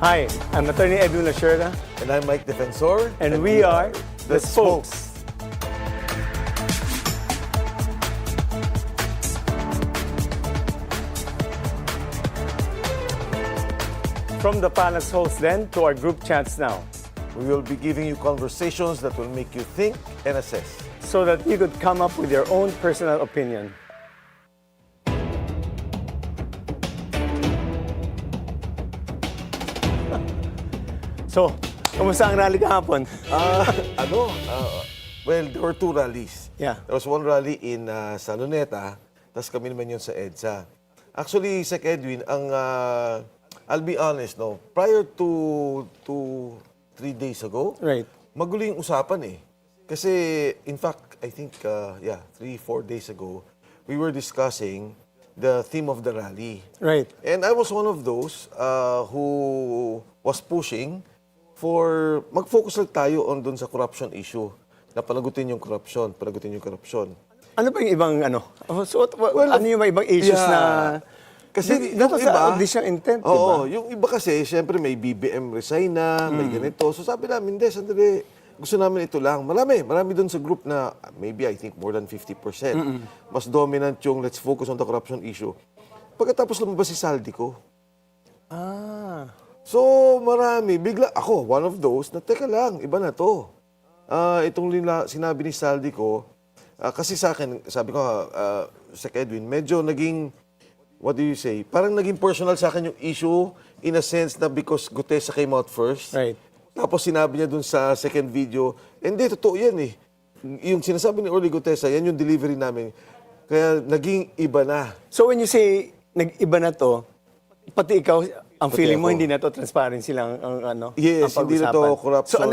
Hi, I'm Attorney Edwin Lacierda, And I'm Mike Defensor. and we are the Spokes. From the palace halls then to our group chats now, We will be giving you conversations that will make you think and assess. so that you could come up with your own personal opinion. So, kamusta ang rally kahapon? Well, there were two rallies. Yeah. There was one rally in San Luneta, tapos kami naman yun sa EDSA. Actually, Sec Edwin, I'll be honest, no, prior to 3 days ago, Right. magulo yung usapan eh. Kasi, in fact, I think, 3-4 days ago, we were discussing the theme of the rally. Right. And I was one of those who was pushing for mag-focus lang tayo on dun sa corruption issue. Na panagutin yung corruption. Ano ba yung ibang ano yung mga ibang issues yeah. na... Kasi That yung was iba, di siyang intent, oo, diba? yung iba kasi, syempre may BBM resign na, may ganito. So sabi namin, hindi, sandali, gusto namin ito lang. Marami dun sa group na, maybe I think more than 50%. Mas dominant yung let's focus on the corruption issue. Pagkatapos lumabas si Zaldy Co. So, marami. Bigla, ako, one of those, na teka lang, iba na to. Itong sinabi ni Zaldy Co, kasi sa akin, sabi ko, Sec Edwin, medyo naging, what do you say, parang naging personal sa akin yung issue in a sense na because Gutesa came out first. Right. Tapos sinabi niya dun sa second video, hindi, totoo yan eh. Yung sinasabi ni Orly Gutesa, yan yung delivery namin. Kaya naging iba na. So when you say nag-iba na to, pati ikaw, ang Pati feeling mo ako. hindi na to transparency lang ang ano? Yes, ang hindi na to pag-usapan. corruption. So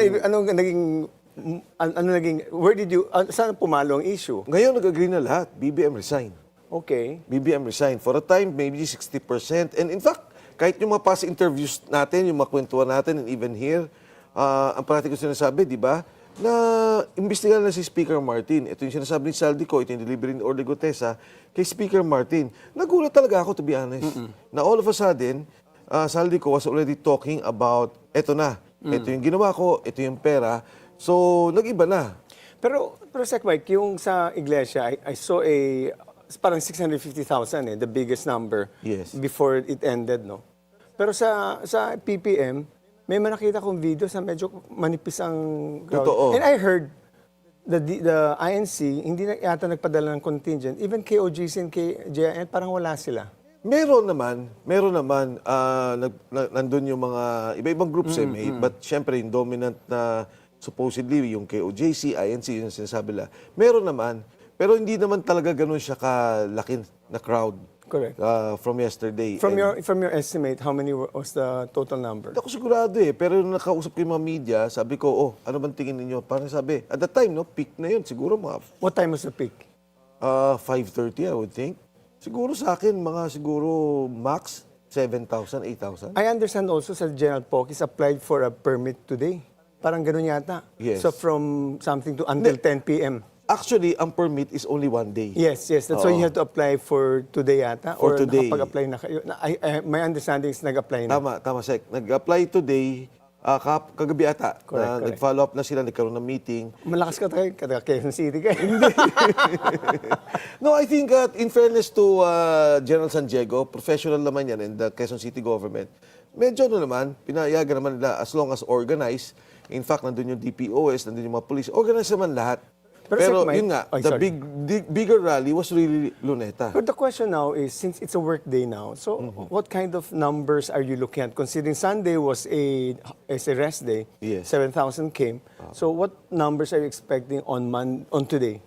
ano naging, where did you, saan pumalo ang issue? Ngayon nag-agree na lahat. BBM resign. Okay. BBM resign. For a time, maybe 60%. And in fact, kahit yung mga past interviews natin, yung mga kwentuhan natin, and even here, ang parati ko sinasabi, di ba, na imbestigahan na si Speaker Martin. Ito yung sinasabi ni Zaldy Co, ito yung delivery ni Orly Gutesa kay Speaker Martin. Nagulat talaga ako, to be honest. Na all of a sudden, Zaldy Co was already talking about, eto na, ito yung ginawa ko, ito yung pera. So, nag-iba na. Pero Sec Mike, yung sa iglesia, I saw parang 650,000 the biggest number Yes. before it ended, no? Pero sa PPM, may nakita kong video sa medyo manipis ang crowd. Totoo. And I heard the INC, hindi na yata nagpadala ng contingent. Even KJC and KJC, parang wala sila. Meron naman, nandun yung mga iba-ibang groups but syempre yung dominant na supposedly yung KOJC, INC, yung sinasabi nila. Meron naman, pero hindi naman talaga ganun siya kalaki na crowd. Correct. From yesterday. From your estimate, how many was the total number? Hindi ako sigurado eh, pero nung nakausap ko yung mga media, sabi ko, ano bang tingin ninyo? Parang sabi, at that time, no, peak na yun, siguro mga What time was the peak? 5:30, I would think. Siguro sa akin, siguro max 7,000, 8,000. I understand also sa General Pokis applied for a permit today. Parang ganun yata. Yes. So from something to until 10 p.m. Actually, ang permit is only 1 day. Yes. That's why you have to apply for today yata. For or today. nakapag-apply na kayo. My understanding is nag-apply na. Tama, Sec. Nag-apply today, kagabi ata. Correct. Nag-follow up na sila, nagkaroon ng meeting. Malakas ka tayo, Quezon City ka. No, I think in fairness to General San Diego, professional naman yan and the Quezon City government, medyo naman, pinayagan naman nila as long as organized. In fact, nandun yung DPOS, nandun yung mga police, organized naman lahat. Pero Sec, yun nga, the bigger rally was really Luneta. But the question now is, since it's a work day now, so what kind of numbers are you looking at? Considering Sunday was a rest day, Yes. 7,000 came. So what numbers are you expecting on today?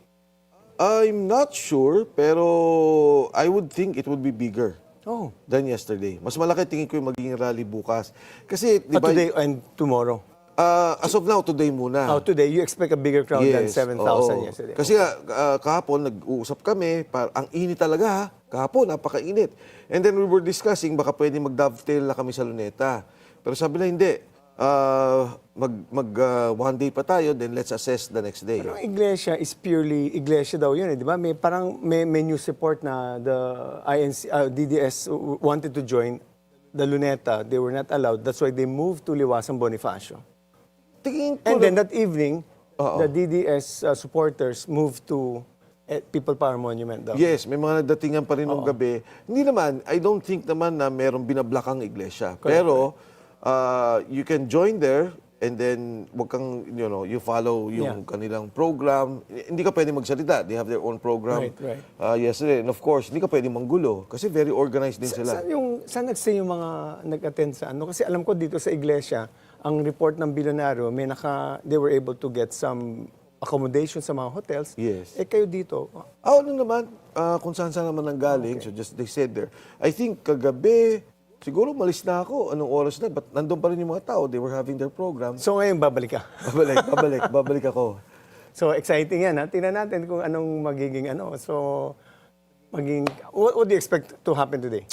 I'm not sure, pero I would think it would be bigger than yesterday. Mas malaki tingin ko yung magiging rally bukas. Kasi, di ba, Today and tomorrow? as of now, today muna. Today, you expect a bigger crowd than 7,000 oo. yesterday? Kasi kahapon, nag-uusap kami, ang init talaga ha. Kahapon, napakainit. And then we were discussing, baka pwede mag-dovetail na kami sa Luneta. Pero sabi na hindi. One day pa tayo, then let's assess the next day. Pero ang iglesia is purely, iglesia daw yun, di ba? May news report na the INC, DDS wanted to join the Luneta, they were not allowed. That's why they moved to Liwasang Bonifacio. Tingin ko And then that evening, the DDS supporters moved to People Power Monument daw. Yes, may mga nagdatingan pa rin nung gabi. Hindi naman, I don't think naman na merong binablak ang iglesia. Pero, you can join there and then wag kang, you follow yung kanilang program. Hindi ka pwede magsalita. They have their own program. Right. Yesterday. And of course, hindi ka pwede manggulo kasi very organized din sila. Saan nag-stay yung mga nag-attend sa ano? Kasi alam ko dito sa iglesia, ang report ng Bilyonaryo, they were able to get some accommodation sa mga hotels. Yes. Kayo dito? Ano naman, kung saan naman ang galing. Okay. So just they said there. I think kagabi, siguro malis na ako. Anong oras na? But nandun pa rin yung mga tao. They were having their program. So ngayon, babalik ka? Babalik ako. So exciting yan. Tingnan natin kung anong magiging what do you expect to happen today?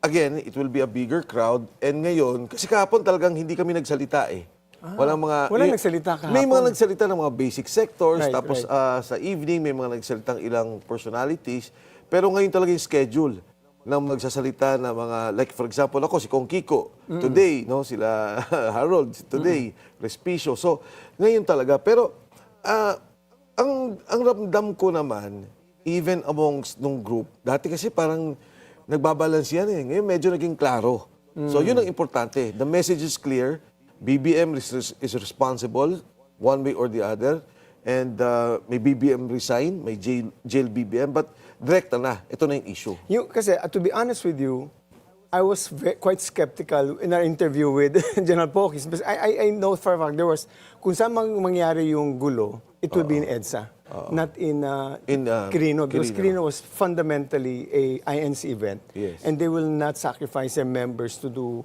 Again, it will be a bigger crowd. And ngayon, kasi kahapon talagang hindi kami nagsalita eh. Walang nagsalita kahapon. May mga nagsalita ng mga basic sectors. Right, tapos sa evening, may mga nagsalitang ilang personalities. Pero ngayon talaga yung schedule ng magsasalita na mga, like for example ako, si Kong Kiko, today, sila Harold, today, Respicio. So, ngayon talaga. Pero, ang ramdam ko naman, even amongst nung group, dati kasi parang nagbabalance yan eh. Ngayon medyo naging klaro. So, yun ang importante. The message is clear. BBM is responsible one way or the other. And may BBM resign, may jail BBM, but direkta na. Ito na yung issue. Kasi to be honest with you, I was quite skeptical in our interview with General Pokis. Because I know for a fact kung saan mangyari yung gulo, it would be in EDSA, not in Quirino. Because Quirino was fundamentally a INC event. Yes. And they will not sacrifice their members to do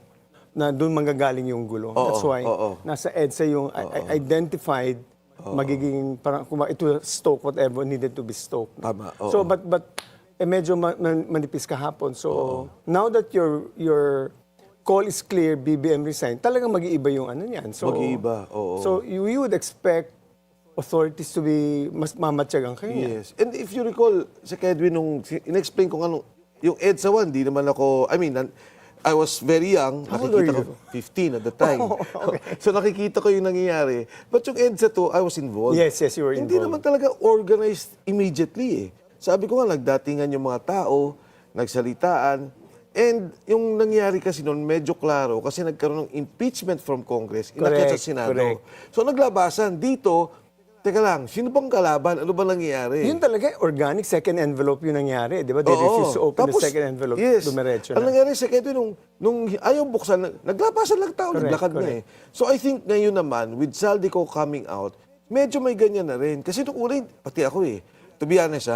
na doon manggagaling yung gulo. That's why nasa EDSA yung identified magiging parang it will stoke whatever needed to be stoked. Tama. So but medyo manipis kahapon. So now that your call is clear, BBM resign, talagang mag-iiba yung ano niyan. So mag-iiba. So you would expect authorities to be mas mamatyagan kayo. Yes. And if you recall, sa Edwin, nung in-explain ko yung EDSA 1, di naman ako, I was very young. How old were Nakikita ko, 15 at the time. Okay. So nakikita ko yung nangyayari. But yung EDSA 2, I was involved. Yes, you were involved. Hindi naman talaga organized immediately eh. Sabi ko nga, nagdatingan yung mga tao, nagsalitaan. And yung nangyari kasi noon, medyo klaro kasi nagkaroon ng impeachment from Congress, inakyat sa Senado. Correct. So naglabasan. Dito, teka lang, sino bang kalaban? Ano ba nangyayari? Yun talaga, organic second envelope yung nangyari. Di ba? They refused to open the second envelope. Yes. Dumiretso Ang na. nangyari sa Edwin, nung ayaw buksan, naglabasan lang tao, naglakad na eh. So I think ngayon naman, with Zaldy Co coming out, medyo may ganyan na rin. Kasi nung una, pati ako eh. To be honest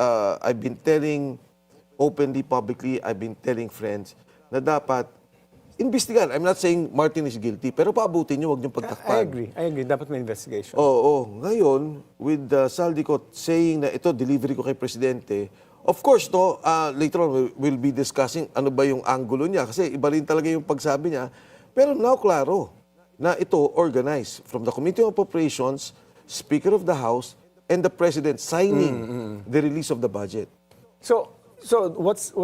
I've been telling openly, publicly, I've been telling friends na dapat imbestigahan. I'm not saying Martin is guilty, pero paabutin nyo, huwag niyong pagtakpan. I agree. Dapat may investigation. Oo. Ngayon, with Zaldy Co saying na ito, delivery ko kay Presidente, of course, later on, we'll be discussing ano ba yung angulo niya. Kasi iba rin talaga yung pagsabi niya. Pero now, klaro, na ito organized from the Committee on Appropriations, Speaker of the House, and the President signing the release of the budget. So what's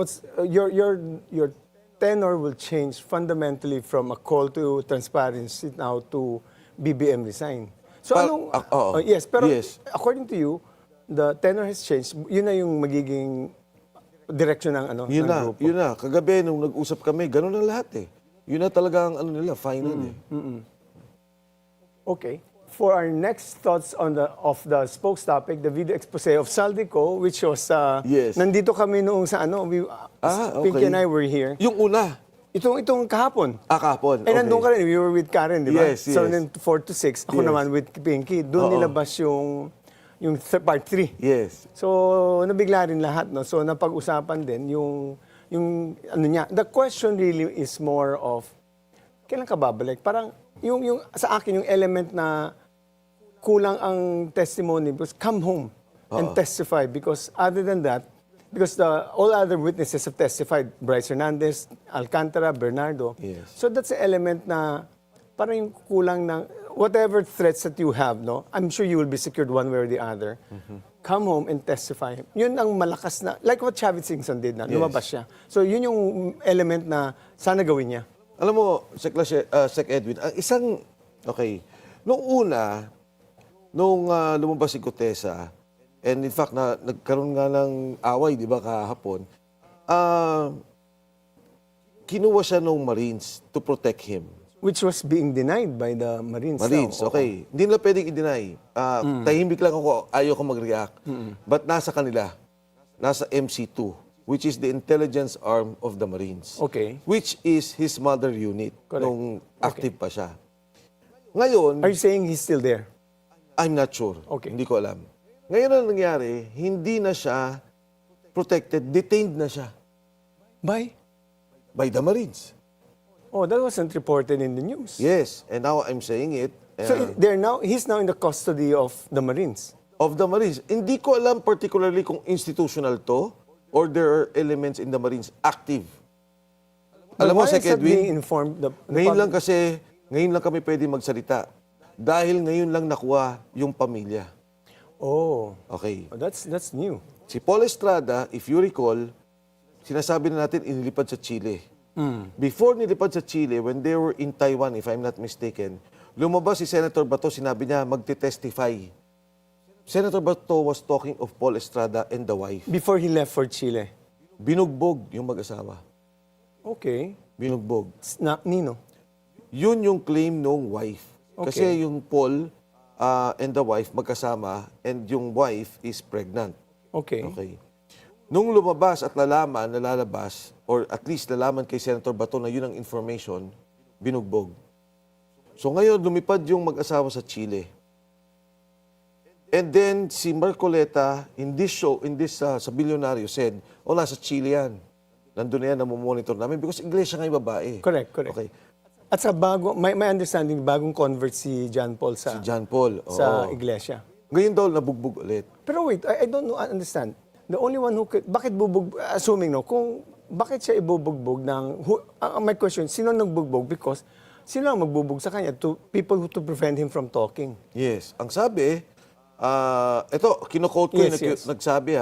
your tenor will change fundamentally from a call to transparency now to BBM resign. So yes, pero according to you, the tenor has changed. Yun na yung magiging direction ng ng grupo. Yun na. Kagabi nung nag-usap kami, gano'n na lahat eh. Yun na talaga ang nila, final eh. Okay. For our next thoughts of the spokes topic, the video expose of Zaldy Co, which was nandito kami noong sa Pinky and I were here. Yung una. Itong kahapon. Kahapon. And nandun ka rin, we were with Karen, di ba? Yes. So then 4 to 6, ako naman with Pinky. Doon nilabas yung part 3. Yes. So nabigla rin lahat, no? So napag-usapan din yung ano niya. The question really is more of kailan ka babalik? Parang yung sa akin yung element na kulang ang testimony because come home and testify because other than that, because all other witnesses have testified, Bryce Hernandez, Alcantara, Bernardo. Yes. So that's the element na parang yung kulang ng whatever threats that you have, no? I'm sure you will be secured one way or the other. come home and testify. Yun ang malakas na, like what Chavit Singson did na, lumabas siya. So yun yung element na sana gawin niya. Alam mo, Sec Edwin, ang isang, okay, nung una, nung lumabas si Gutesa, and in fact, nagkaroon nga ng away, di ba, kahapon, kinuha siya ng Marines to protect him. Which was being denied by the Marines. Marines, okay. Hindi nila pwedeng i-deny. Tahimik lang ako, ayaw ko mag-react. But nasa kanila, nasa MC2, which is the intelligence arm of the Marines. Okay. Which is his mother unit, Correct. nung active pa siya. Ngayon, Are you saying he's still there? I'm not sure. Okay. Hindi ko alam. Ngayon ang nangyari, hindi na siya protected, detained na siya by the Marines. Oh, that wasn't reported in the news. Yes, and now I'm saying it. So he's now in the custody of the Marines. Of the Marines. Hindi ko alam particularly kung institutional to or there are elements in the Marines active. But Alam mo, why Sec is that being Edwin, informed? ngayon lang kami pwede magsalita. Dahil ngayon lang nakuha yung pamilya. Oh, Okay. that's new. Si Paul Estrada, if you recall, sinasabi na natin inilipad sa Chile. Before nilipad sa Chile, when they were in Taiwan, if I'm not mistaken, lumabas si Senator Bato, sinabi niya magte-testify. Senator Bato was talking of Paul Estrada and the wife. Before he left for Chile. Binugbog yung mag-asawa. Okay. Binugbog. Nino? Yun yung claim nung wife. Kasi yung Paul and the wife magkasama and yung wife is pregnant. Okay. Okay. Nung lumabas at nalalabas, or at least nalaman kay Senator Bato na yun ang information, binugbog. So ngayon, lumipad yung mag-asawa sa Chile. And then, si Marcoleta, in this sa Bilyonaryo, said, nasa Chile yan. Nandun na yan, namumonitor namin because iglesia nga yung babae. Correct. Okay. At sa my understanding, bagong convert si John Paul sa iglesia. Ngayon daw, nabugbog ulit. Pero wait, I don't understand. The only one who could, bakit assuming bakit siya ibubugbog my question, sino nagbugbog? Because sino ang magbugbog sa kanya? People who to prevent him from talking. Yes. Ang sabi, ito, kino-quote ko nagsabi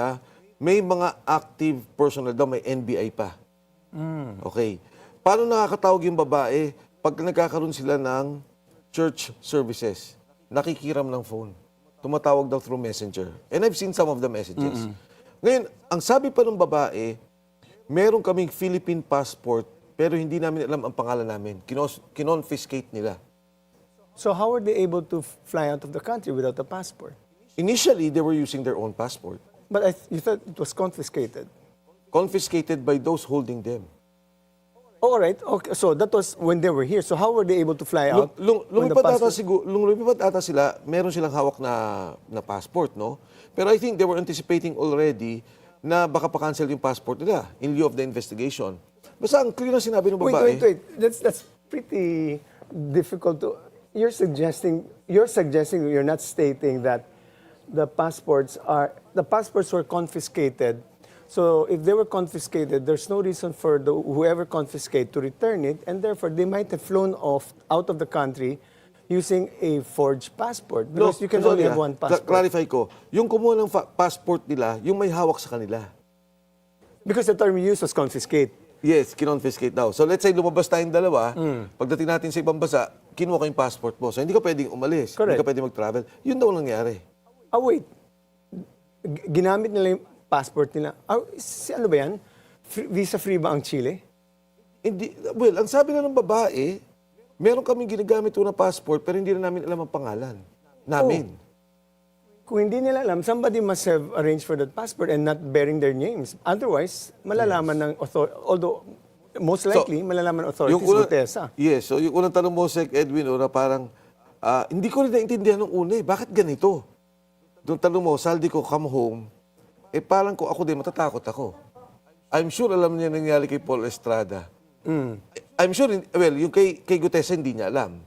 may mga active personnel daw, may NBI pa. Okay. Paano nakakatawag yung babae pag nagkakaroon sila ng church services? Nakikiram ng phone. Tumatawag daw through messenger. And I've seen some of the messages. Ngayon, ang sabi pa ng babae, meron kaming Philippine passport, pero hindi namin alam ang pangalan namin. Kinonfiscate nila. So how were they able to fly out of the country without a passport? Initially, they were using their own passport. But you thought it was confiscated? Confiscated by those holding them. All right. Okay. So that was when they were here. So how were they able to fly out? Lumipad ata sila, meron silang hawak na passport, no? Pero I think they were anticipating already na baka pa-cancel yung passport nila in lieu of the investigation. Basta ang clear na sinabi ng babae. Wait. That's pretty difficult to... You're suggesting you're not stating that the passports were confiscated. So if they were confiscated, there's no reason for whoever confiscated to return it, and therefore they might have flown out of the country using a forged passport because you can only have one passport. Clarify ko, yung kumuha ng passport nila, yung may hawak sa kanila. Because the term used was confiscate. Yes, kinonfiscate daw. So let's say lumabas tayong dalawa, pagdating natin sa ibang bansa, kinuha ko yung passport mo. So hindi ka pwedeng umalis, Correct. hindi ka pwedeng mag-travel. Yun daw nangyari. Wait. Ginamit nila yung passport nila. Ano ba yan? Visa-free ba ang Chile? Hindi, well, ang sabi na ng babae, meron kaming ginagamit na passport pero hindi na namin alam ang pangalan namin. Kung hindi nila alam, somebody must have arranged for that passport and not bearing their names. Otherwise, malalaman ng although most likely, malalaman ng authorities Gutesa. Yes, so yung unang tanong mo, Sec Edwin, parang, hindi ko rin naintindihan nung una bakit ganito? Doon tanong mo, Zaldy Co, come home, parang kung ako din, matatakot ako. I'm sure alam niya nangyari kay Paul Estrada. I'm sure, yung kay Gutesa hindi niya alam.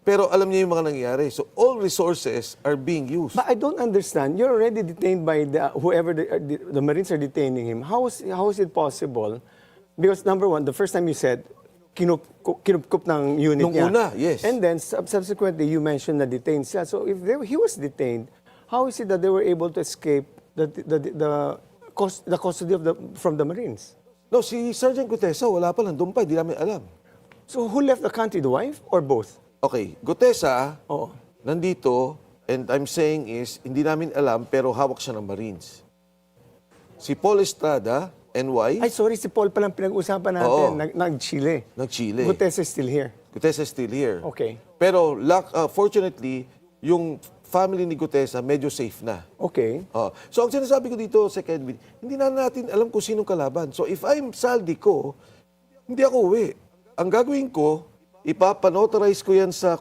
Pero alam niya yung mga nangyari. So all resources are being used. But I don't understand. You're already detained by whoever the Marines are detaining him. How is it possible? Because number one, the first time you said, kinupkup ng unit Nung niya. una, yes. And then subsequently, you mentioned na detained siya. So if he was detained, how is it that they were able to escape the custody from the Marines? No, si Sergeant Gutesa, wala pa, nandun pa, hindi namin alam. So who left the country, the wife or both? Okay, Gutesa, Oo. nandito, and I'm saying is, hindi namin alam, pero hawak siya ng Marines. Si Paul Estrada, NY, Ay, sorry, si Paul palang pinag-usapan natin. Oo. Nag-Chile. nag-Chile. Gutierrez is still here. Gutesa is still here. Okay. Pero, fortunately, yung family ni Gutesa medyo safe na. Okay. So, ang sinasabi ko dito, Sec. Edwin, hindi na natin alam kung sinong kalaban. So, if I'm Zaldy Co, hindi ako uwi. Ang gagawin ko, ipapanotorize ko yan sa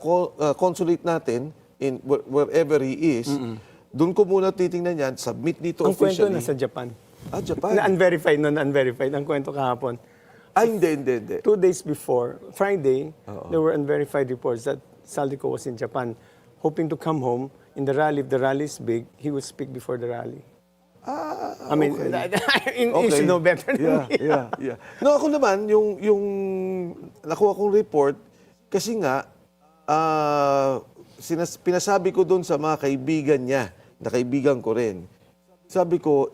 consulate natin, in wherever he is. Doon ko muna titingnan yan, submit dito Ang kwento officially. nasa Japan. Japan. Na unverified. Ang kwento kahapon. Hindi. 2 days before, Friday, there were unverified reports that Zaldy Co was in Japan, hoping to come home in the rally. If the rally is big, he would speak before the rally. I mean, okay. you should know better than me. Yeah. No, ako naman, yung nakuha kong report, kasi nga, pinasabi ko doon sa mga kaibigan niya, na kaibigan ko rin, sabi ko,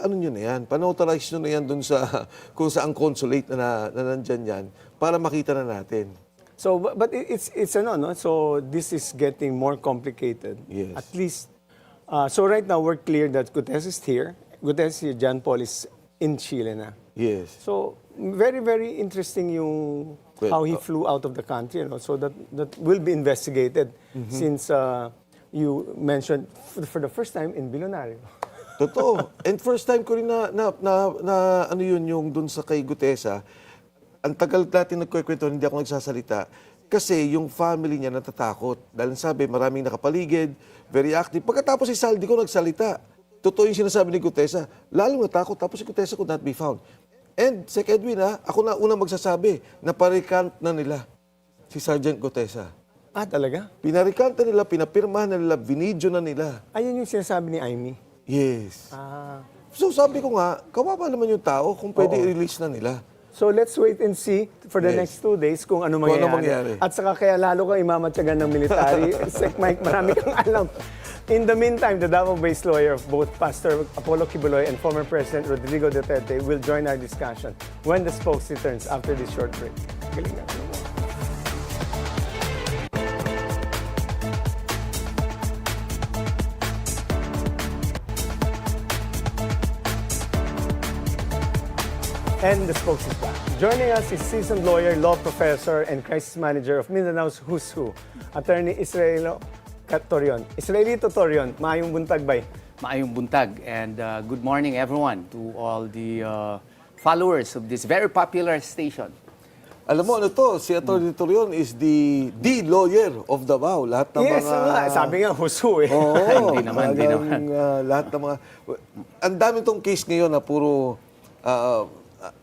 ano nyo na yan, panauthorize nyo na yan doon sa, kung saan consulate na nandyan yan, para makita na natin. So, but it's no? So this is getting more complicated. Yes. At least, so right now we're clear that Gutierrez is here. Gutierrez here, John Paul is in Chile na. Yes. So very, very interesting yung how he flew out of the country. So that will be investigated since you mentioned for the first time in Bilyonaryo. Totoo. And first time ko rin na ano yun, yung dun sa kay Gutesa, ang tagal natin nagkwento, hindi ako nagsasalita. Kasi yung family niya natatakot. Dahil sabi, maraming nakapaligid, very active. Pagkatapos si Zaldy Co nagsalita. Totoo yung sinasabi ni Gutesa. Lalong natakot, tapos si Gutesa could not be found. And, Sec. Edwin, ako na unang magsasabi, na parikant na nila si Sergeant Gutesa. Ah, talaga? Pinarikant na nila, pinapirmahan na nila, binidyo na nila. Ayun yung sinasabi ni Amy. Yes. Ah. So sabi ko nga, kawawa naman yung tao kung pwede i-release na nila. So let's wait and see for the next 2 days kung ano mangyayari. Kung ano mangyayari. At saka kaya lalo kang imamatyagan ng military. Sec Mike, marami kang alam. In the meantime, the Davao-based lawyer of both Pastor Apollo Quiboloy and former President Rodrigo Duterte will join our discussion when the spokes returns after this short break. Galing na. And the spokes is back. Joining us is seasoned lawyer, law professor, and crisis manager of Mindanao's Who's Who, Attorney Israelito Torreon. Israelito Torreon, maayong buntag bay. Maayong buntag, and good morning everyone to all the followers of this very popular station. Alam mo ano to, si Atty. Torreon is the lawyer of Davao. Lahat ng Yes, mga... sabi nga, Who's Who eh. Oo, Hindi naman. lahat ng mga... Ang dami tong case ngayon na puro...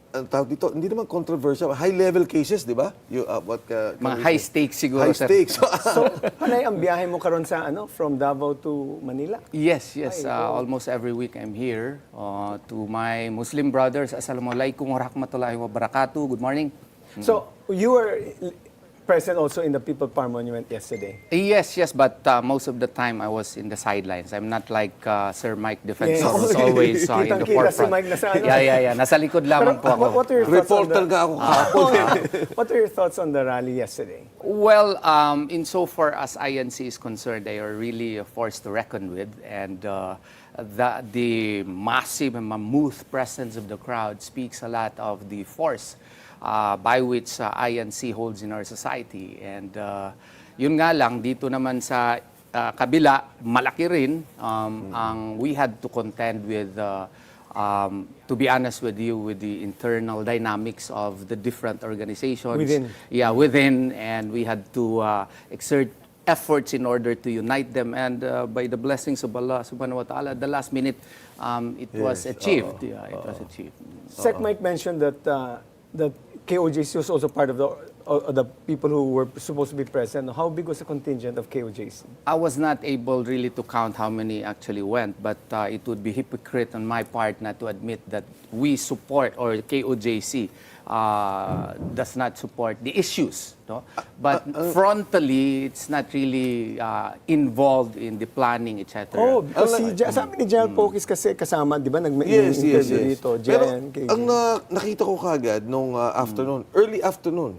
ang tawag dito, hindi naman controversial, high-level cases, di ba? Mga high stakes siguro, High sir. stakes. So, panay ang biyahe mo karon sa from Davao to Manila? Yes. Almost every week I'm here. To my Muslim brothers, Assalamualaikum warahmatullahi wabarakatuh. Good morning. So, you were present also in the People Power Monument yesterday? Yes, but most of the time I was in the sidelines. I'm not like Sir Mike Defensor, Yes. who's always in the Kitang-kita forefront. si Mike nasa ano. Yeah. Nasa likod lamang po ako. What are your thoughts on Reporter the... nga ako kahapon. What are your thoughts on the rally yesterday? Well, insofar as INC is concerned, they are really a force to reckon with, and the massive and mammoth presence of the crowd speaks a lot of the force by which INC holds in our society. And yun nga lang, dito naman sa kabila, malaki rin we had to contend with, to be honest with you, with the internal dynamics of the different organizations. Within. Yeah, within, and we had to exert efforts in order to unite them, and by the blessings of Allah subhanahu wa ta'ala, the last minute it was achieved. Yeah, it was achieved. Sec Mike mentioned that that KJC was also part of or the people who were supposed to be present, how big was the contingent of KOJC? I was not able really to count how many actually went, but it would be hypocrite on my part not to admit that we support, or KOJC does not support the issues. No? But frontally, it's not really involved in the planning, etc. Oh, because sabi ni General Pokis kasi kasama, di ba, nag-interview dito. Pero ang nakita ko kagad nung afternoon, early afternoon,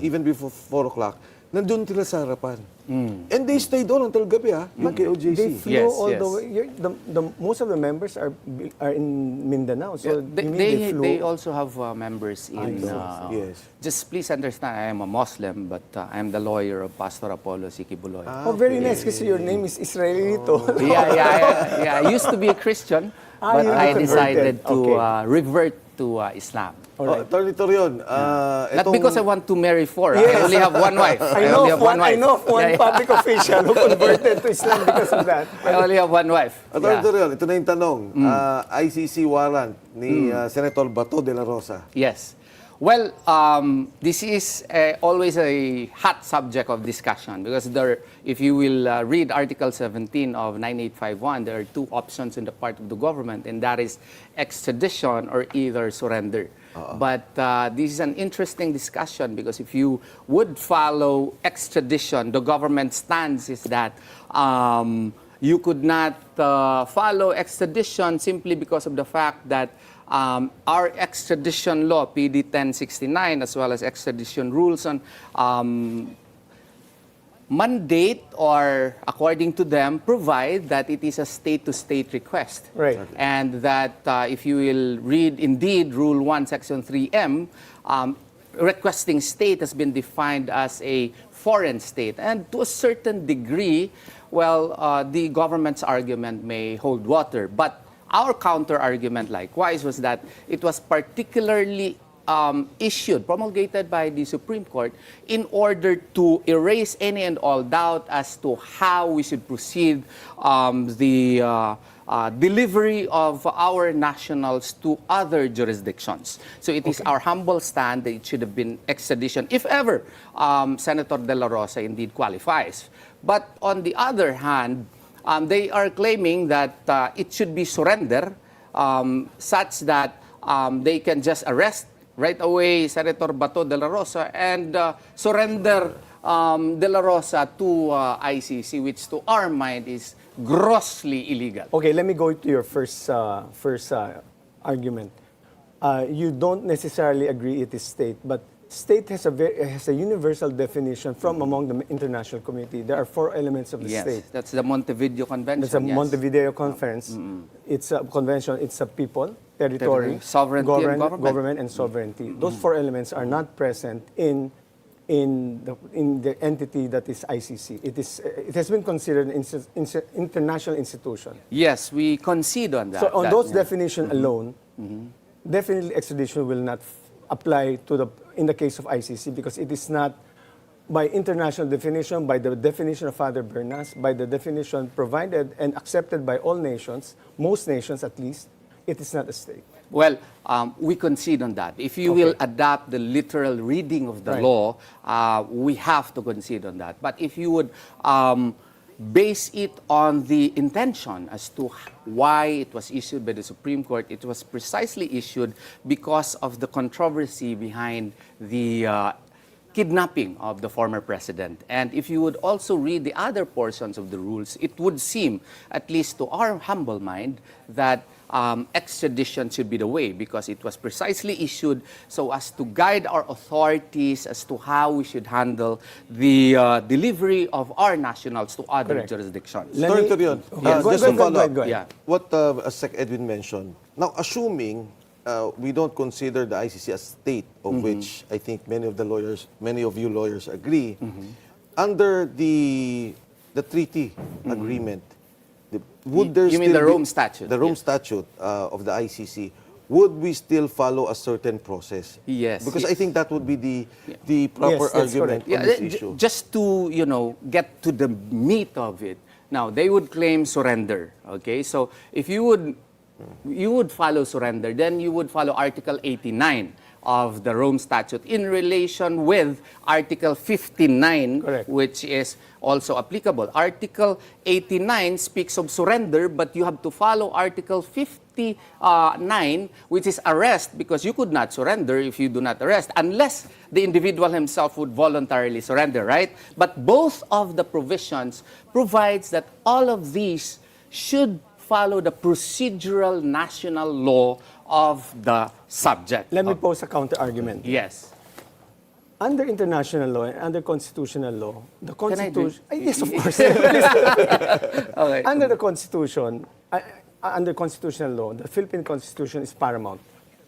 even before 4 o'clock, nandun sila sa harapan. And they stayed on until gabi, ng KOJC. They flew all the way. Most of the members are in Mindanao. So They also have members in... Yes. Just please understand, I am a Muslim, but I am the lawyer of Pastor Apollo Quiboloy. Oh, very nice kasi your name is Israelito. Yeah. I used to be a Christian, but I decided to revert to Islam. Atty. Torreon, Not because I want to marry four. I only have one wife. I know of one public official who converted to Islam because of that. I only have one wife. Atty. Torreon, ito na yung tanong. ICC warrant ni Senator Bato de la Rosa. Yes. Well, this is always a hot subject of discussion because if you will read Article 17 of 9851, there are two options in the part of the government, and that is extradition or either surrender. But this is an interesting discussion because if you would follow extradition, the government stance is that you could not follow extradition simply because of the fact that our extradition law, PD 1069, as well as extradition rules on mandate, or according to them, provide that it is a state-to-state request. Right. And that if you will read indeed Rule 1, Section 3M, requesting state has been defined as a foreign state. And to a certain degree, well, the government's argument may hold water. But our counter-argument, likewise, was that it was particularly promulgated by the Supreme Court in order to erase any and all doubt as to how we should proceed the delivery of our nationals to other jurisdictions. So it is our humble stand that it should have been extradition, if ever Senator De La Rosa indeed qualifies. But on the other hand, they are claiming that it should be surrender, such that they can just arrest right away Senator Bato de la Rosa and surrender de la Rosa to ICC, which to our mind is grossly illegal. Okay, let me go to your first argument. You don't necessarily agree it is state, but state has a universal definition from among the international community. There are 4 elements of the state. Yes, that's the Montevideo Convention. That's a Montevideo Conference. It's a convention. It's a people, territory, sovereignty, and government, and sovereignty. Those 4 elements are not present in the entity that is ICC. It has been considered an international institution. Yes, we concede on that. So on those definitions alone, definitely extradition will not apply in the case of ICC because it is not by international definition, by the definition of Father Bernas, by the definition provided and accepted by all nations, most nations at least, it is not a state. Well, we concede on that. If you will adopt the literal reading of the law, we have to concede on that. But if you would base it on the intention as to why it was issued by the Supreme Court, it was precisely issued because of the controversy behind the kidnapping of the former president. And if you would also read the other portions of the rules, it would seem, at least to our humble mind, that extradition should be the way because it was precisely issued so as to guide our authorities as to how we should handle the delivery of our nationals to other jurisdictions. Sorry, Torreon. Just to follow up. Yeah. What Sec Edwin mentioned. Now, assuming we don't consider the ICC a state, of which I think many of you lawyers agree, under the treaty agreement, would there You mean the Rome Statute? The Rome Statute of the ICC, would we still follow a certain process? Yes. Because I think that would be the proper argument on this issue. Just to, get to the meat of it. Now, they would claim surrender, okay? So, if you would follow surrender, then you would follow Article 89, of the Rome Statute in relation with Article 59, Correct. which is also applicable. Article 89 speaks of surrender, but you have to follow Article 59, which is arrest, because you could not surrender if you do not arrest, unless the individual himself would voluntarily surrender, right? But both of the provisions provides that all of these should follow the procedural national law of the subject. Let me pose a counter-argument. Yes. Under international law and under constitutional law, the Can I Constitution... drink? Yes, of course. Okay. Under the Constitution, under constitutional law, the Philippine Constitution is paramount.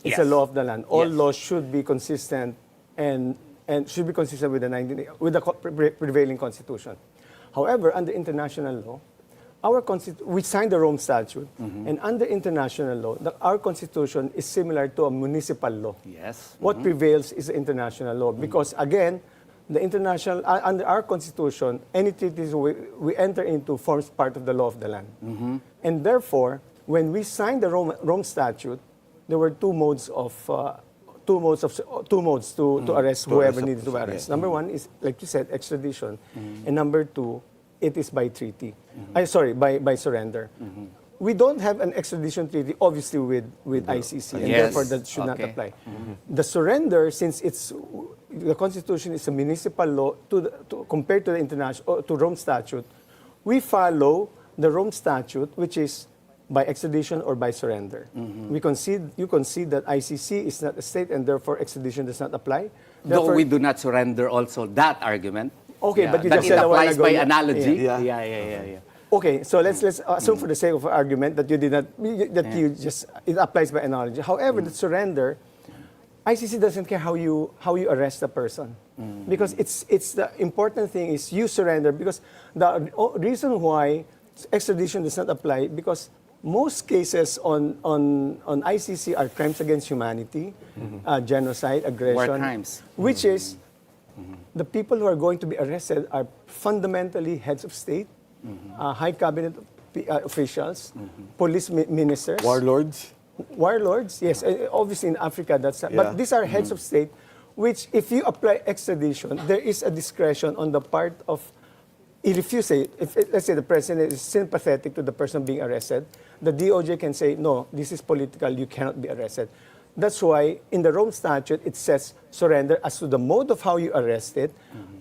It's a Yes. law of the land. All Yes. laws should be consistent and should be consistent with the prevailing Constitution. However, under international law, we signed the Rome Statute, and under international law, our Constitution is similar to a municipal law. Yes. What prevails is the international law because, again, the international under our Constitution, any treaties we enter into forms part of the law of the land, and therefore, when we signed the Rome Statute, there were two modes to arrest whoever needed to arrest. Number one is, like you said, extradition, and number two, it is by treaty. By surrender. We don't have an extradition treaty, obviously, with ICC, and Yes. therefore that should not Okay. apply. The surrender, since the Constitution is a municipal law compared to the international to Rome Statute, we follow the Rome Statute, which is by extradition or by surrender. You concede that ICC is not a state, and therefore extradition does not apply. Though Therefore, we do not surrender also that argument. Okay, but you that just it said a while applies ago, by yeah. analogy. Yeah. Yeah. okay, so let's assume for the sake of argument that you did not it applies by analogy. However, the surrender, ICC doesn't care how you arrest a person, because it's the important thing is you surrender, because the reason why extradition does not apply, because most cases on ICC are crimes against humanity, genocide, aggression, War crimes. which is the people who are going to be arrested are fundamentally heads of state, high cabinet officials, police ministers, warlords. Yes, obviously in Africa but these are heads of state, which if you apply extradition, there is a discretion on the part of. If let's say the president is sympathetic to the person being arrested, the DOJ can say, no, this is political, you cannot be arrested. That's why in the Rome Statute, it says surrender as to the mode of how you arrest it.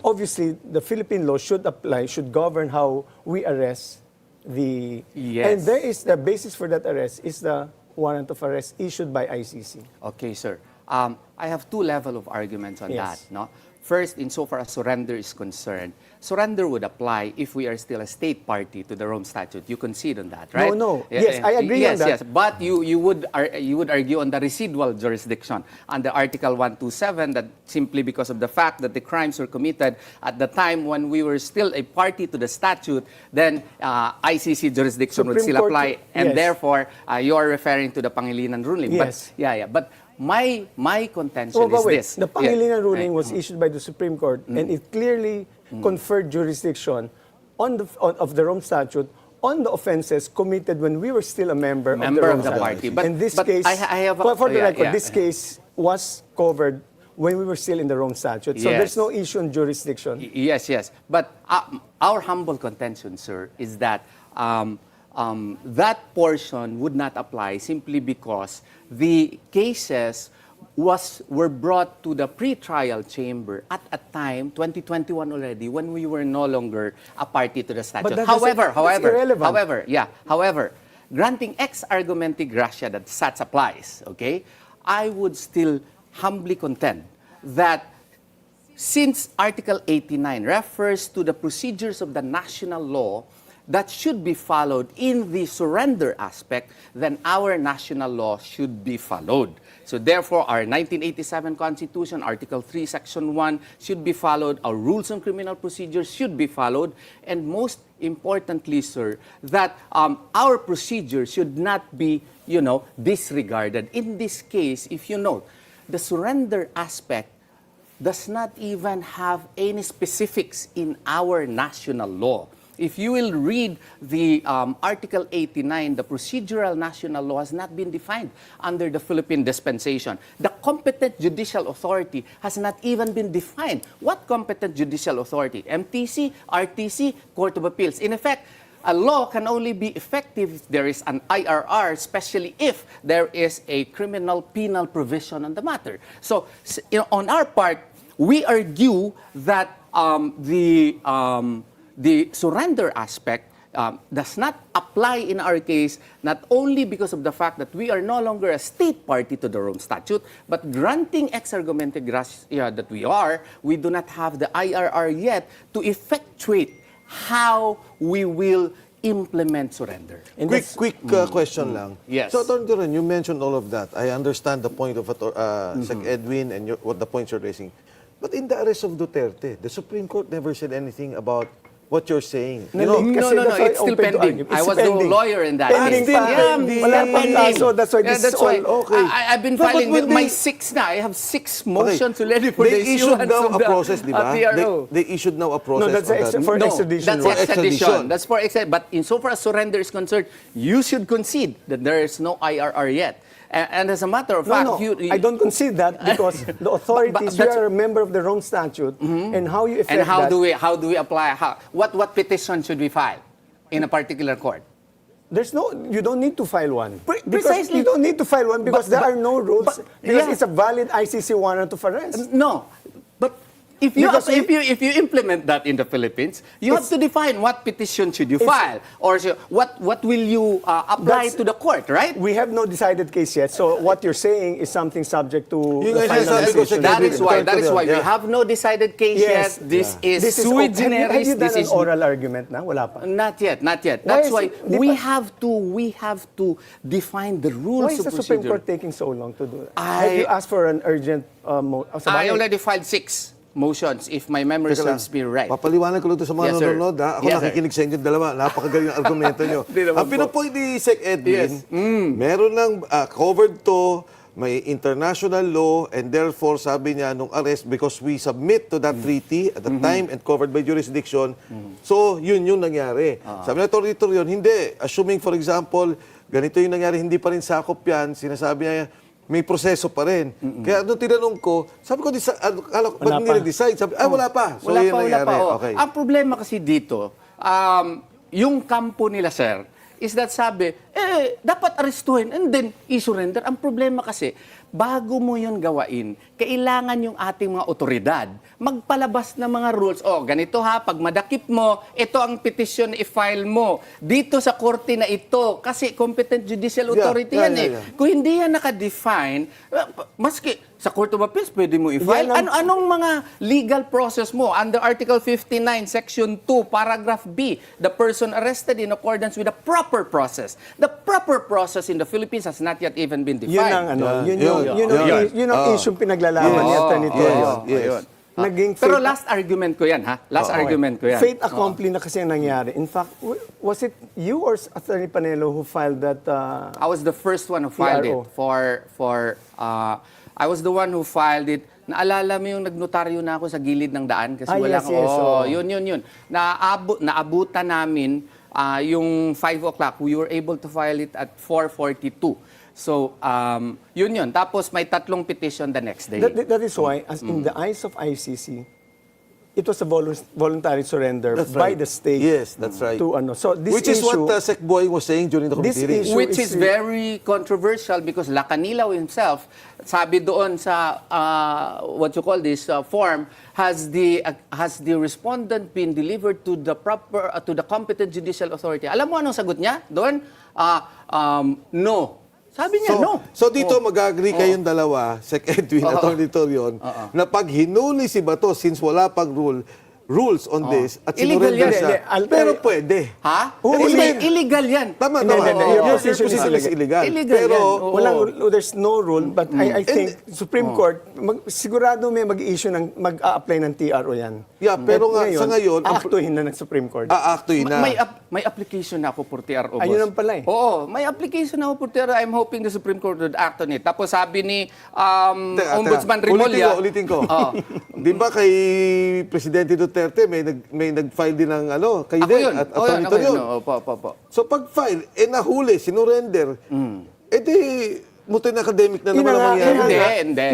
Obviously, the Philippine law should govern how we arrest the... Yes. And there is the basis for that arrest is the warrant of arrest issued by ICC. Okay, sir. I have two levels of arguments on Yes. that. No? First, insofar as surrender is concerned, surrender would apply if we are still a state party to the Rome Statute. You concede on that, right? No. Yes, I agree on that. Yes, but you would argue on the residual jurisdiction under Article 127 that simply because of the fact that the crimes were committed at the time when we were still a party to the statute, then ICC jurisdiction would Supreme still Court, apply, and yes. therefore you are referring to the Pangilinan ruling. Yes. But but my contention But is wait, this. the Pangilinan ruling Right. was issued by the Supreme Court, and it clearly conferred jurisdiction of the Rome Statute on the offenses committed when we were still a member of the Member Rome of the Statute. party. But- in this but case, I have a- for the yeah, record, yeah. this case was covered when we were still in the Rome Statute. So Yes. there's no issue on jurisdiction. Yes. But our humble contention, sir, is that that portion would not apply simply because the cases were brought to the pre-trial chamber at a time, 2021 already, when we were no longer a party to the statute. that doesn't- that's irrelevant. However, granting ex argumente gratia that such applies, okay, I would still humbly contend that since Article 89 refers to the procedures of the national law that should be followed in the surrender aspect, then our national law should be followed. So therefore, our 1987 Constitution, Article 3, Section 1, should be followed. Our rules on criminal procedures should be followed. And most importantly, sir, that our procedure should not be, disregarded. In this case, if you note, the surrender aspect does not even have any specifics in our national law. if you will read the Article 89, the procedural national law has not been defined under the Philippine dispensation. The competent judicial authority has not even been defined. What competent judicial authority? MTC, RTC, Court of Appeals. In effect, a law can only be effective if there is an IRR, especially if there is a criminal penal provision on the matter. So, on our part, we argue that the surrender aspect does not apply in our case, not only because of the fact that we are no longer a state party to the Rome Statute, but granting ex argumente gratia that we do not have the IRR yet to effectuate how we will implement surrender. Quick question lang. Yes. So, Atty. Torreon, you mentioned all of that. I understand the point of Sec. Edwin and what the points you're raising. But in the arrest of Duterte, the Supreme Court never said anything about what you're saying. No, it's still pending. I was the lawyer in that Pending case. pa. Wala pang kaso. That's why this is all okay. I've been No, but filing when my they- 6 na. I have 6 motions already for the They issued issuance now of a the process, di ba? PRO. They issued now a process. No, that's on that. for No, extradition. that's For extradition. extradition. That's for extradition. But insofar as surrender is concerned, you should concede that there is no IRR yet. And as a matter of fact, I don't concede that because the authorities, you that's- are a member of the Rome Statute, and how you effect and how that. do we apply? What petition should we file in a particular court? You don't need to file one. Because Precisely. you don't need to file one because there are no rules. Because yeah. it's a valid ICC warrant of arrest. No, but if you Because if you implement that in the Philippines, you have to define what petition should you file, or what will you apply That's- to the court, right? We have no decided case yet, so what you're saying is something subject to Yung the nga final sinasabi ko, decision. That is why we Yeah. have no decided case Yes. yet. This is This is sui have generis. you done This an is oral argument na? Wala pa. Not yet, not yet. Why That's is why it- di we ba- have to define the Why rules is of the Supreme procedure. Court taking so long to do that? I- Have you asked for an urgent I already filed 6 motions, if my memory Teka lang. serves me right. Papaliwanag ko lang ito sa mga Yes, sir. nanonood. Ha? Ako Yes, sir. nakikinig sa inyo dalawa. Napakagaling ang argumento nyo. Di naman Ang po. pinapoint ni Sec. Edwin, Yes. meron ng covered to, may international law, and therefore, sabi niya, nung arrest, because we submit to that treaty at the time and covered by jurisdiction, so yun yung nangyari. Sabi na Atty. Torreon, hindi. Assuming, for example, ganito yung nangyari, hindi pa rin sakop yan, sinasabi niya, may proseso pa rin. Kaya nung tinanong ko, sabi ko, ba't hindi na-decide? Sabi, wala pa. So, yun nangyari. oh. Okay. Ang problema kasi dito, yung kampo nila, sir, is that sabi, dapat arestuhin and then i-surrender. Ang problema kasi, bago mo yun gawain, kailangan yung ating mga otoridad magpalabas ng mga rules. Oh, ganito ha, pag madakip mo, ito ang petition na i-file mo. Dito sa korte na ito, kasi competent judicial authority yan eh. Kung hindi yan naka-define, maski sa Court of Appeals, pwede mo i-file. Anong mga legal process mo? Under Article 59, Section 2, Paragraph B, the person arrested in accordance with the proper process. The proper process in the Philippines has not yet even been defined. Yun ang issue pinaglalaban ni Atty. Torreon. Yes. Naging Pero fate- last argument ko yan, ha? Last argument ko yan. Fate accompli na kasi ang nangyari. In fact, was it you or Atty. Panelo who filed that? I was the first one who filed it PRO. I was the one who filed it. Naalala mo yung nagnotaryo na ako sa gilid ng daan kasi wala yes, yes. Oh, yun. Naabutan namin yung 5 o'clock. We were able to file it at 4:42. So, yun. Tapos may 3 petition the next day. That is why, as in the eyes of ICC, it was a voluntary surrender That's by right. the state. Yes, that's right. To So this Which is issue, what Sec. Boy was saying during the This committee hearing. issue- Which is- is very controversial because Lacanilaw himself, sabi doon sa what you call this form, has the respondent been delivered to the proper to the competent judicial authority. Alam mo anong sagot niya doon? No. Sabi niya no. So dito mag-agree kayong dalawa, Sec. Edwin at Atty. Torreon, na pag hinuli si Bato, since wala pang rules on this, at Illegal sinurrender yan. siya, pero pwede. Ha? Hindi. Illegal yan. Tama. Hindi. Your Your position is position is illegal. Illegal Pero, yan. Oo. there's no rule, but I think Supreme Court, sigurado may mag-issue mag-a-apply ng TRO yan. Yeah, pero nga, sa ngayon, aaktuhin na ng Supreme Court. aaktuin na. May application na ako for TRO. Ayun boss. ang pala eh. Oo, may application na ako for TRO. I'm hoping the Supreme Court would act on it. Tapos sabi ni Teka, Ombudsman Rimulya. Ulitin ko. Di ba kay Presidente Duterte, Duterte, may nag-file din ng kayo Ako din, yun. at Oo, yun, Atty. ako yun. Torreon. Opo. So pag-file, nahuli, sinurrender, di, mutin academic na naman ang mangyayari. Hindi.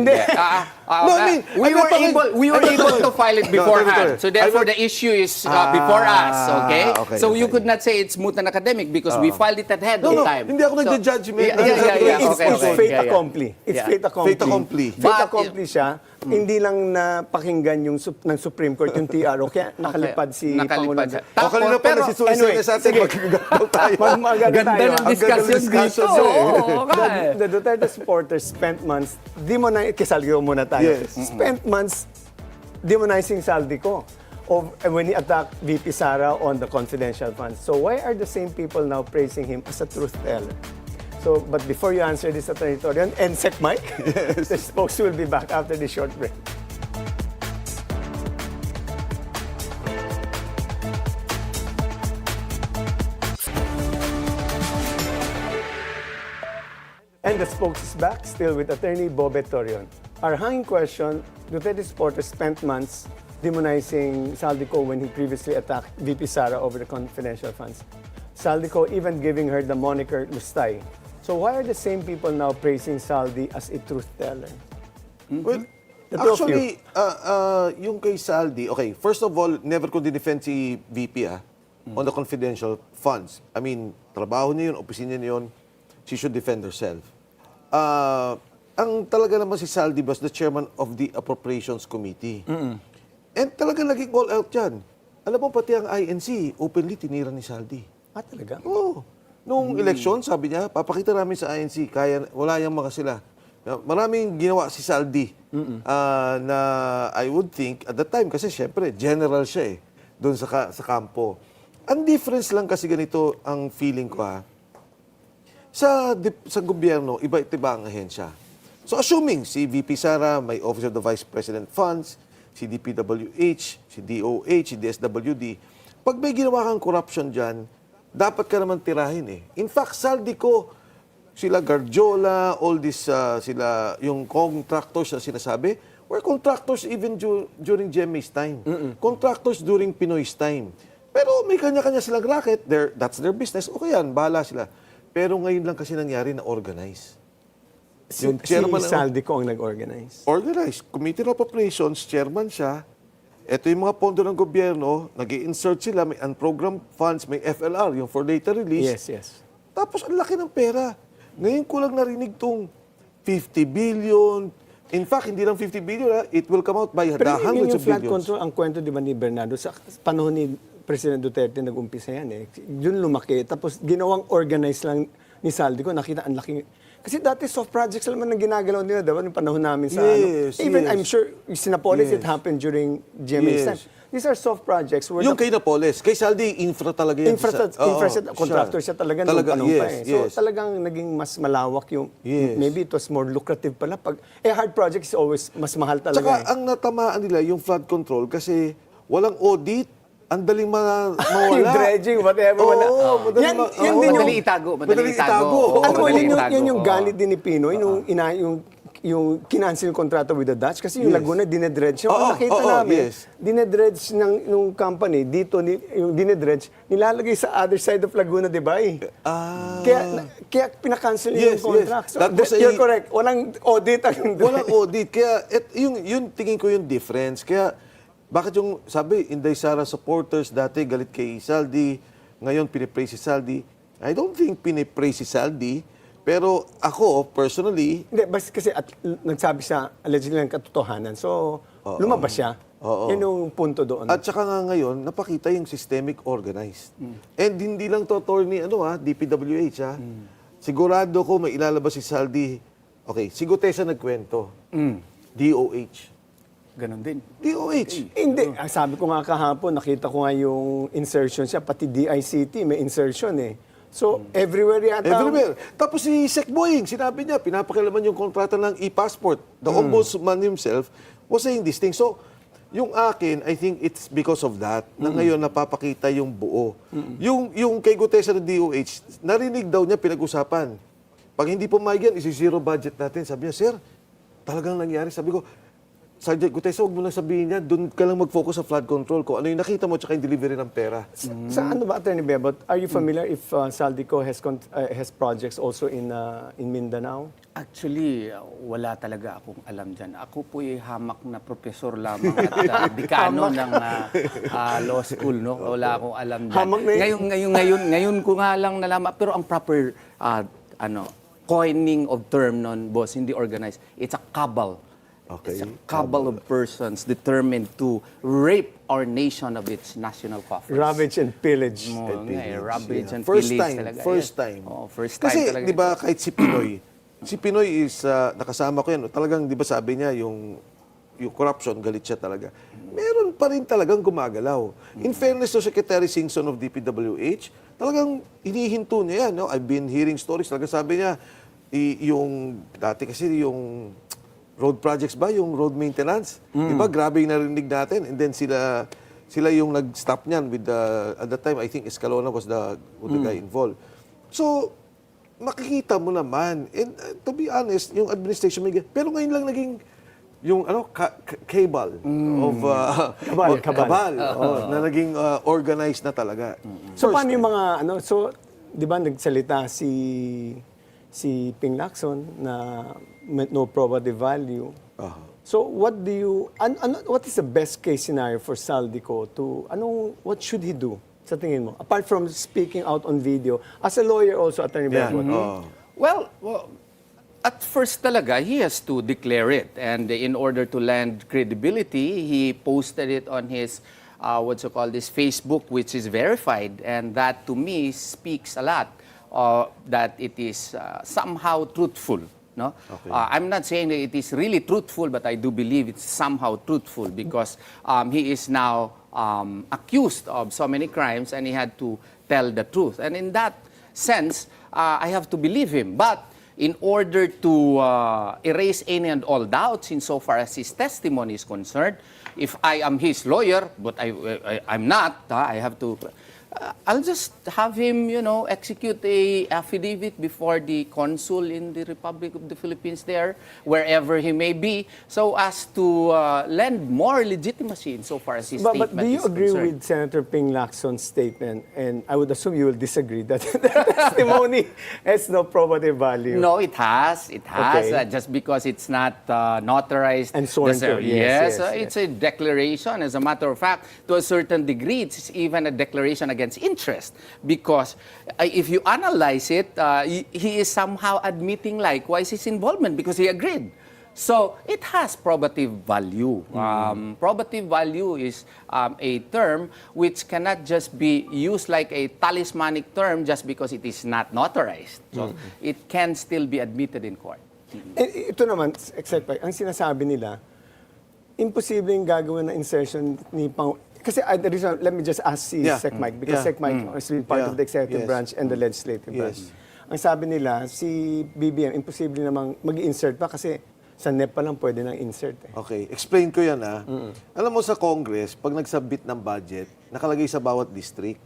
No, I mean, we were able to file it beforehand. So therefore, the issue is before us, okay? So you could not say it's moot and academic because we filed it ahead of time. Hindi ako nagja-judgment. It's fait yeah. accompli. It's fait accompli. Fait accompli. Fait accompli siya. Hindi lang napakinggan yung ng Supreme Court, yung TRO, kaya nakalipad si Pangulong. O kanina pa nagsisulit sa atin, magkagagaw tayo. Ganda ng discussion dito. The Duterte supporters spent months, kisalyo muna tayo, spent months demonizing Zaldy Co when he attacked VP Sara on the confidential funds. So why are the same people now praising him as a truth teller? So, but before you answer this, Atty. Torreon, and Sec Mike, the spokes will be back after this short break. And the spokes is back, still with Attorney Bobe Torreon. Our hanging question, Duterte supporters spent months demonizing Zaldy Co when he previously attacked VP Sara over the confidential funds. Zaldy Co even giving her the moniker Lustay. So why are the same people now praising Zaldy as a truth teller? Well, The two of actually, yung kay Zaldy, okay, first of all, never ko dinefend si VP on the confidential funds. I mean, trabaho niya yun, opisina niya yun, she should defend herself. Ang talaga naman si Zaldy was the chairman of the Appropriations Committee. And talaga naging all out yan. Alam mo, pati ang INC, openly tinira ni Zaldy. Ah, talaga? Oo. Nung eleksyon, sabi niya, papakita namin sa INC, kaya, wala yung mga sila. Maraming ginawa si Zaldy na I would think, at that time, kasi syempre, general siya doon sa kampo. Ang difference lang kasi ganito ang feeling ko sa gobyerno, iba-iba ang ahensya. So assuming si VP Sara, may Office of the Vice President Funds, si DPWH, si DOH, si DSWD, pag may ginawa kang corruption dyan, dapat ka naman tirahin In fact, Zaldy Co, sila Garjola, all this, yung contractors na sinasabi, were contractors even during GMA's time. Contractors during Pinoy's time. Pero may kanya-kanya silang racket, that's their business. Okay yan, bahala sila. Pero ngayon lang kasi nangyari na organize. Yung chairman si Zaldy Co ang nag-organize. Organize. Committee of Appropriations, chairman siya. Ito yung mga pondo ng gobyerno, nag-i-insert sila, may unprogrammed funds, may FLR, yung for data release. Yes. Tapos ang laki ng pera. Ngayon ko lang narinig tong 50 billion. In fact, hindi lang 50 billion, it will come out by the hundreds of yung flood billions. control, ang kwento di ba ni Bernardo, sa panahon ni President Duterte nag-umpisa yan Yun lumaki. Tapos ginawang organized lang ni Zaldy Co. Nakita ang laki. Kasi dati soft projects naman ang ginagalaw nila, diba? Yung panahon namin sa Even I'm sure, Sinapolis, it happened during GMA's time. These are soft projects. Yung kay Napoles, kay Zaldy, infra talaga yan. Infra contractor siya talaga nung panahon pa So talagang naging mas malawak yung, maybe it was more lucrative pala. Hard project is always mas mahal talaga. Tsaka ang natamaan nila, yung flood control, kasi walang audit, ang daling mawala. Yung dredging, whatever. Madali itago. Ano mo, yun yung galit din ni Pinoy, yung kinancel yung kontrata with the Dutch, kasi yung Laguna, dinedredge siya. Nakita namin, dinedredge ng company, dito, yung dinedredge, nilalagay sa other side of Laguna, di ba Kaya pinakancel yung contract. So, you're correct. Walang audit. Walang audit. Kaya, yun tingin ko yung difference. Kaya, bakit yung, sabi, Inday Sara supporters dati galit kay Zaldy, ngayon pinipraise si Zaldy. I don't think pinipraise si Zaldy, pero ako, personally... Hindi, kasi nagsabi siya, allegedly ng katotohanan. So, lumabas siya. Yun yung punto doon. At saka nga ngayon, napakita yung systemic organized. And hindi lang to attorney, DPWH, Sigurado ko may ilalabas si Zaldy. Okay, si Gutesa nagkwento. DOH. Ganon din. DOH. Hindi. Sabi ko nga kahapon, nakita ko nga yung insertion siya, pati DICT may insertion So, everywhere yata. Everywhere. Tapos si Sec Boying, sinabi niya, pinapakilaman yung kontrata ng e-passport. The ombudsman himself was saying this thing. So, yung akin, I think it's because of that, na ngayon napapakita yung buo. Yung kay Gutesa ng DOH, narinig daw niya pinag-usapan. Pag hindi pumayag yan, isi-zero budget natin. Sabi niya, sir, talagang nangyari. Sabi ko, Sergeant Gutesa, huwag mo na sabihin yan, doon ka lang mag-focus sa flood control ko. Ano yung nakita mo tsaka yung delivery ng pera. Sa ano ba, Atty. Bebot, are you familiar if Zaldy Co has projects also in Mindanao? Actually, wala talaga akong alam dyan. Ako po ay hamak na profesor lamang at dekano ng law school. No? Wala akong alam dyan. Hamak na Ngayon ko nga lang nalaman. Pero ang proper coining of term nun, boss, hindi organized. It's a cabal. Okay. It's a cabal of persons determined to rape our nation of its national coffers. Ravage and pillage. Ravage and First pillage time, talaga. first Yes. time. Oh, first time Kasi, talaga. di ba, kahit si Pinoy, si Pinoy is, nakasama ko yan, talagang, di ba sabi niya, yung corruption, galit siya talaga. Meron pa rin talagang gumagalaw. In fairness to Secretary Singson of DPWH, talagang inihinto niya yan. No? I've been hearing stories. Talaga sabi niya, yung, dati kasi yung road projects ba, yung road maintenance, di ba, grabe yung narinig natin. And then sila yung nag-stop niyan with at that time, I think Escalona was the guy involved. So, makikita mo naman. And to be honest, yung administration may pero ngayon lang naging yung cabal of kabal na naging organized na talaga. So paano yung mga so 'di ba nagsalita si Ping Lacson na no probative value. So what is the best case scenario for Zaldy Co what should he do sa tingin mo? Apart from speaking out on video, as a lawyer also, Atty. Bebot. Well, at first talaga, he has to declare it. And in order to lend credibility, he posted it on his, Facebook, which is verified. And that, to me, speaks a lot that it is somehow truthful. No? Okay. I'm not saying that it is really truthful, but I do believe it's somehow truthful because he is now accused of so many crimes and he had to tell the truth. And in that sense, I have to believe him. But in order to erase any and all doubts insofar as his testimony is concerned, if I am his lawyer, but I'm not, I have to... I'll just have him, execute a affidavit before the consul in the Republic of the Philippines there, wherever he may be, so as to lend more legitimacy insofar as his statement is But do you agree concerned. with Senator Ping Lacson's statement? And I would assume you will disagree that the testimony has no probative value. No, it has. It has. Okay. Just because it's not notarized. And sworn to, yes, It's a declaration. As a matter of fact, to a certain degree, it's even a declaration against interest. Because if you analyze it, he is somehow admitting likewise his involvement because he agreed. So it has probative value. Probative value is a term which cannot just be used like a talismanic term just because it is not notarized. So it can still be admitted in court. Ito naman, except ang sinasabi nila, imposibleng gagawin na insertion ni kasi let me just ask si Sec Mike because Sec Mike is really part of the executive branch and the legislative branch. Ang sabi nila, si BBM, imposible namang mag-insert pa kasi sa NEP pa lang pwede nang insert. Okay, explain ko yan Alam mo sa Congress, pag nagsubmit ng budget, nakalagay sa bawat district.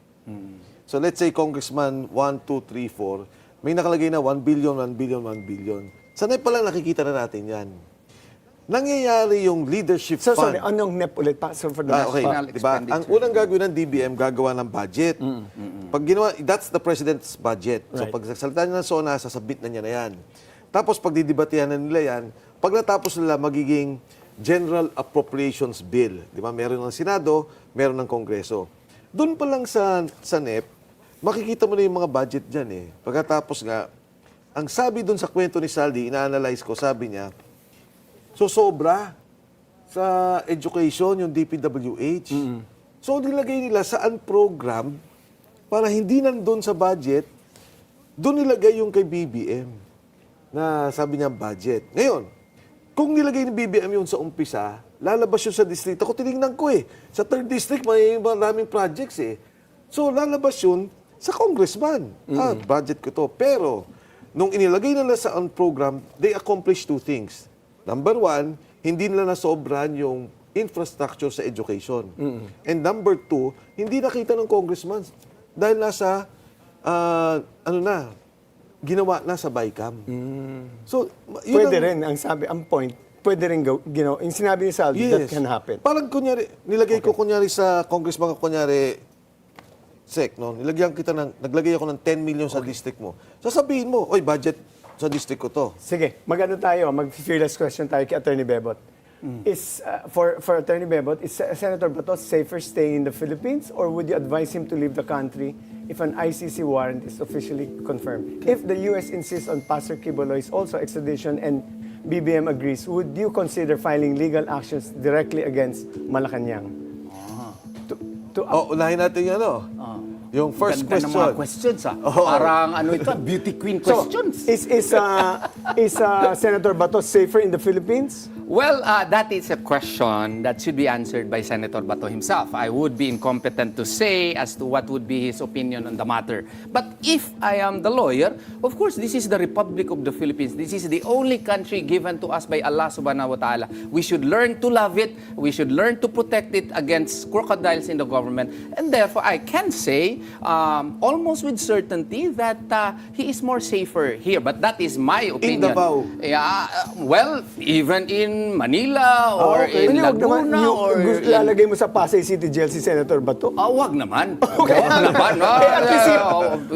So let's say Congressman 1, 2, 3, 4, may nakalagay na 1 billion, 1 billion, 1 billion. Sa NEP pa lang nakikita na natin yan. Nangyayari yung leadership So, fund. sorry, anong NEP ulit? For the Okay, diba? Ang unang gagawin ng DBM, gagawa ng budget. Pag ginawa, that's the president's budget. So, Right. pag nagsalita niya ng SONA, sasabit na niya na yan. Tapos, pag didebatehan na nila yan, pag natapos nila, magiging General Appropriations Bill. Diba? Meron ng Senado, meron ng Kongreso. Doon pa lang sa NEP, makikita mo na yung mga budget dyan Pagkatapos nga, ang sabi doon sa kwento ni Zaldy, ina-analyze ko, sabi niya, so, sobra sa education, yung DPWH. So, nilagay nila saan program para hindi nandun sa budget, doon nilagay yung kay BBM na sabi niya budget. Ngayon, kung nilagay ni BBM yun sa umpisa, lalabas yun sa district. Ako tinignan ko Sa 3rd district, may maraming projects So, lalabas yun sa congressman. Budget ko to. Pero, nung inilagay nila sa program, they accomplished 2 things. Number 1, hindi nila nasobran yung infrastructure sa education. And number 2, hindi nakita ng congressman dahil nasa, ginawa na sa BICAM. So, yun Pwede rin, ang sabi, ang point, pwede rin, yung sinabi ni Zaldy, that can happen. Parang kunyari, nilagay ko kunyari sa congressman ko kunyari, Sec, no? Naglagay ako ng 10 million sa district mo. Sasabihin mo, oy, budget sa district ko to. Sige, mag-ano tayo, mag-fearless question tayo kay Atty. Bebot. For Atty. Bebot, is Senator Bato safer staying in the Philippines or would you advise him to leave the country if an ICC warrant is officially confirmed? If the U.S. insists on Pastor Quiboloy's also extradition and BBM agrees, would you consider filing legal actions directly against Malacanang? Unahin natin yung yung first Ganda question. ng mga questions, Parang ito, beauty queen questions. Is Senator Bato safer in the Philippines? Well, that is a question that should be answered by Senator Bato himself. I would be incompetent to say as to what would be his opinion on the matter. But if I am the lawyer, of course, this is the Republic of the Philippines. This is the only country given to us by Allah subhanahu wa ta'ala. We should learn to love it. We should learn to protect it against crocodiles in the government. And therefore, I can say almost with certainty that he is more safer here. But that is my opinion. In Davao? Yeah, well, even in Manila or in Laguna or lalagay mo sa Pasay City Jail si Senator Bato? Wag naman. Okay. Wag naman.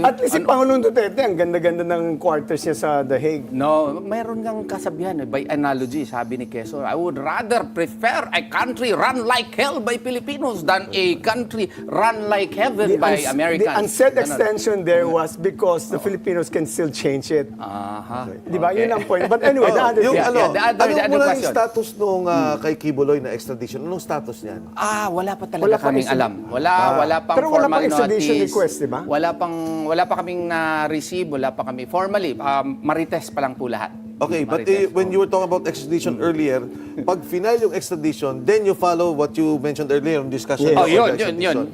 At least si Pangulong Duterte, ang ganda-ganda ng quarters niya sa The Hague. No, mayroon ngang kasabihan by analogy, sabi ni Quezon, I would rather prefer a country run like hell by Filipinos than a country run like heaven by Americans. The unsaid extension there was because the Filipinos can still change it. Di ba? Okay. Yun ang point. But anyway, the other thing. the other question. Status nung kay Quiboloy na extradition? Anong status niyan? Wala pa talaga kaming alam. Wala pang Pero wala formal pang extradition notice. request, di ba? Wala pa kaming na-receive, wala pa kami formally. Marites pa lang po lahat. Okay, but Marites, when you were talking about extradition earlier, pag final yung extradition, then you follow what you mentioned earlier in discussion. Yes.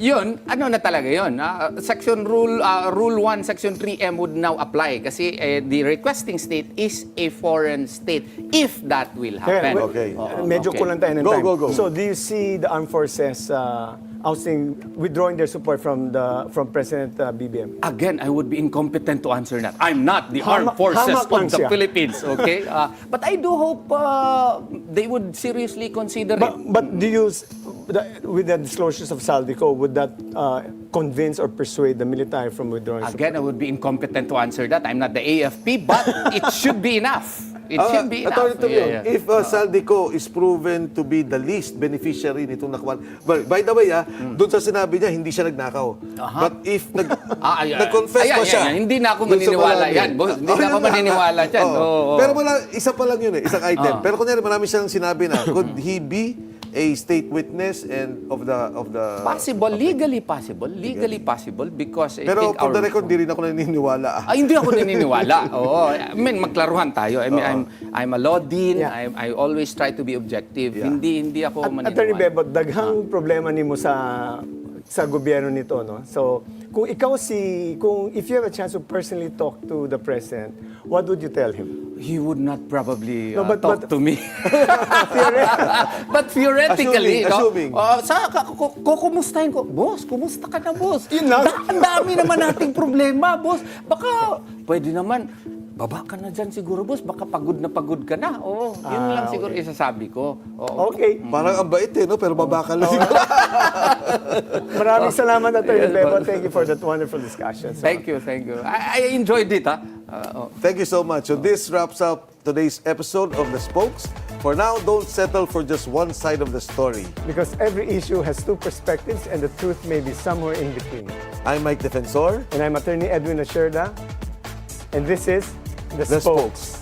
Yun. Ano na talaga yun? Section Rule 1, Section 3M would now apply kasi the requesting state is a foreign state if that will happen. Okay. Medyo kulang tayo ng time. Go. So, do you see the armed forces withdrawing their support from President BBM? Again, I would be incompetent to answer that. I'm not the armed forces hamak lang of the siya. Philippines, okay? But I do hope they would seriously consider it. But do you, with the disclosures of Zaldy Co, would that convince or persuade the military from withdrawing support? Again, I would be incompetent to answer that. I'm not the AFP, but it should be enough. It should be enough. Attorney Torreon, if Zaldy Co is proven to be the least beneficiary nitong nakuha, by the way, doon sa sinabi niya, hindi siya nagnakaw. But if nag-confess pa siya, hindi na ako dun sa maniniwala Malate. yan, boss. Hindi na ako maniniwala dyan. Pero isa pa lang yun isang item. Pero kunyari, marami siyang sinabi na, could he be a state witness and of the Possible, legally possible because I Pero think for the record, di rin ako naniniwala. Hindi ako naniniwala. Oo. I mean, magklaruhan tayo. I mean, I'm a law dean. Yeah. I always try to be objective. Yeah. Hindi ako maniniwala. Attorney Bebot, daghang problema nimo sa gobyerno nito, no? So, kung if you have a chance to personally talk to the president, what would you tell him? He would not probably but talk to me. But theoretically, Assuming. kukumustahin ko, boss, kumusta ka na, boss? Yun lang. Ang dami naman nating problema, boss. Baka, pwede naman, baba ka na dyan siguro, boss. Baka pagod ka na. Oo, yun lang siguro isasabi ko. Oo. Okay. Parang ang bait no? Pero babakal lang siguro. Maraming salamat, Attorney Bebot. Thank you for that wonderful discussion. So, Thank you. I enjoyed it, Thank you so much. So this wraps up today's episode of The Spokes. For now, don't settle for just one side of the story. because every issue has two perspectives and the truth may be somewhere in between. I'm Mike Defensor. And I'm Attorney Edwin Lacierda. And this is The The Spokes. Spokes.